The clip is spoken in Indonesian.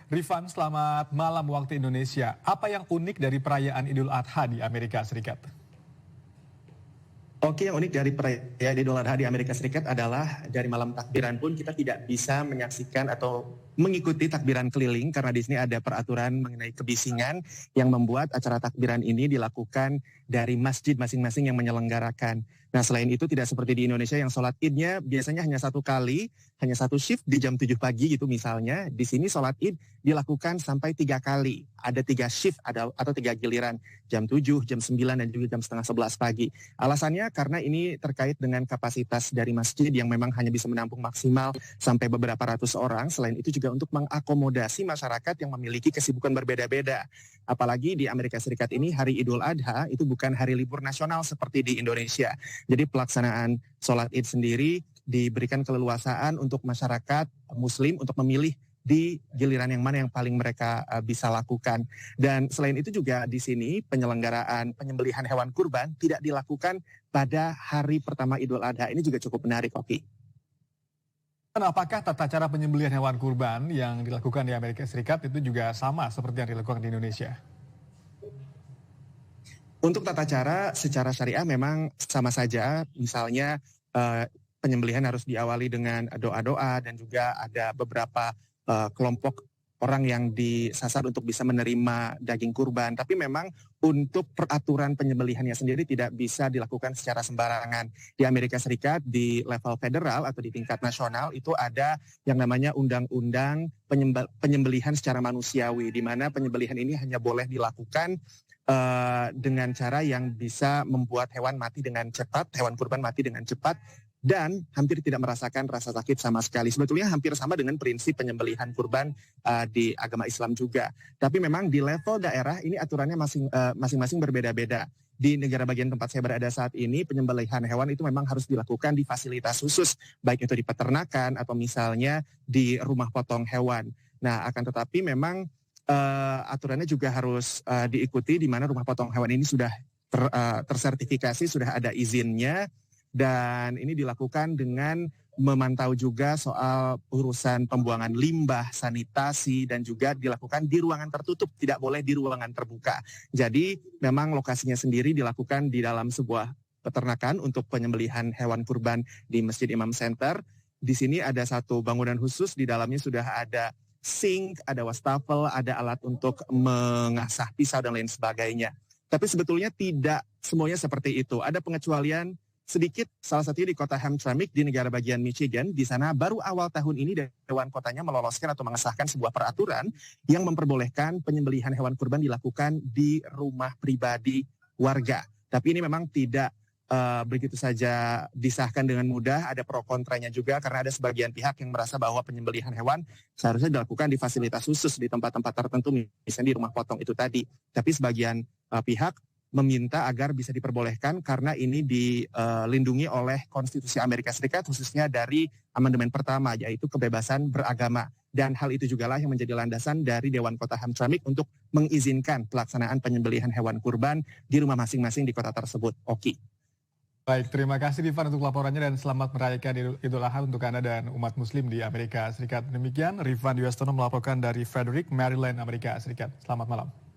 Rifan, selamat malam waktu Indonesia. Apa yang unik dari perayaan Idul Adha di Amerika Serikat? Oke, yang unik dari perayaan Idul Adha di Amerika Serikat adalah dari malam takbiran pun kita tidak bisa menyaksikan atau mengikuti takbiran keliling karena di sini ada peraturan mengenai kebisingan yang membuat acara takbiran ini dilakukan dari masjid masing-masing yang menyelenggarakan. Nah, selain itu tidak seperti di Indonesia yang sholat idnya biasanya hanya satu kali, hanya satu shift di jam 7 pagi gitu misalnya. Di sini sholat id dilakukan sampai 3 kali. Ada 3 shift atau 3 giliran, jam 7, jam 9, dan juga jam setengah 11 pagi. Alasannya karena ini terkait dengan kapasitas dari masjid yang memang hanya bisa menampung maksimal sampai beberapa ratus orang. Selain itu juga untuk mengakomodasi masyarakat yang memiliki kesibukan berbeda-beda. Apalagi di Amerika Serikat ini hari Idul Adha itu bukan hari libur nasional seperti di Indonesia. Jadi pelaksanaan sholat id sendiri diberikan keleluasaan untuk masyarakat muslim untuk memilih di giliran yang mana yang paling mereka bisa lakukan. Dan selain itu juga di sini penyelenggaraan penyembelihan hewan kurban tidak dilakukan pada hari pertama Idul Adha. Ini juga cukup menarik, Oki. Apakah tata cara penyembelihan hewan kurban yang dilakukan di Amerika Serikat itu juga sama seperti yang dilakukan di Indonesia? Untuk tata cara secara syariah memang sama saja, misalnya penyembelihan harus diawali dengan doa-doa dan juga ada beberapa kelompok orang yang disasar untuk bisa menerima daging kurban. Tapi memang untuk peraturan penyembelihannya sendiri tidak bisa dilakukan secara sembarangan. Di Amerika Serikat di level federal atau di tingkat nasional itu ada yang namanya undang-undang penyembelihan secara manusiawi, di mana penyembelihan ini hanya boleh dilakukan dengan cara yang bisa membuat hewan mati dengan cepat, hewan kurban mati dengan cepat, dan hampir tidak merasakan rasa sakit sama sekali. Sebetulnya hampir sama dengan prinsip penyembelihan kurban di agama Islam juga. Tapi memang di level daerah ini aturannya masing-masing berbeda-beda. Di negara bagian tempat saya berada saat ini, penyembelihan hewan itu memang harus dilakukan di fasilitas khusus, baik itu di peternakan atau misalnya di rumah potong hewan. Nah, akan tetapi memang aturannya juga harus diikuti, di mana rumah potong hewan ini sudah tersertifikasi, sudah ada izinnya. Dan ini dilakukan dengan memantau juga soal urusan pembuangan limbah, sanitasi, dan juga dilakukan di ruangan tertutup, tidak boleh di ruangan terbuka. Jadi memang lokasinya sendiri dilakukan di dalam sebuah peternakan untuk penyembelihan hewan kurban di Masjid Imam Center. Di sini ada satu bangunan khusus, di dalamnya sudah ada sink, ada wastafel, ada alat untuk mengasah pisau dan lain sebagainya. Tapi sebetulnya tidak semuanya seperti itu. Ada pengecualian sedikit, salah satunya di kota Hamtramck di negara bagian Michigan. Di sana baru awal tahun ini Dewan Kotanya meloloskan atau mengesahkan sebuah peraturan yang memperbolehkan penyembelihan hewan kurban dilakukan di rumah pribadi warga. Tapi ini memang tidak begitu saja disahkan dengan mudah, ada pro kontranya juga karena ada sebagian pihak yang merasa bahwa penyembelihan hewan seharusnya dilakukan di fasilitas khusus di tempat-tempat tertentu, misalnya di rumah potong itu tadi. Tapi sebagian pihak meminta agar bisa diperbolehkan karena ini dilindungi oleh Konstitusi Amerika Serikat, khususnya dari amandemen pertama, yaitu kebebasan beragama. Dan hal itu juga lah yang menjadi landasan dari Dewan Kota Hamtramck untuk mengizinkan pelaksanaan penyembelihan hewan kurban di rumah masing-masing di kota tersebut. Oki. Baik, terima kasih Rifan untuk laporannya dan selamat merayakan Idul Adha untuk Anda dan umat muslim di Amerika Serikat. Demikian, Rifan Dwi Astono melaporkan dari Frederick, Maryland, Amerika Serikat. Selamat malam.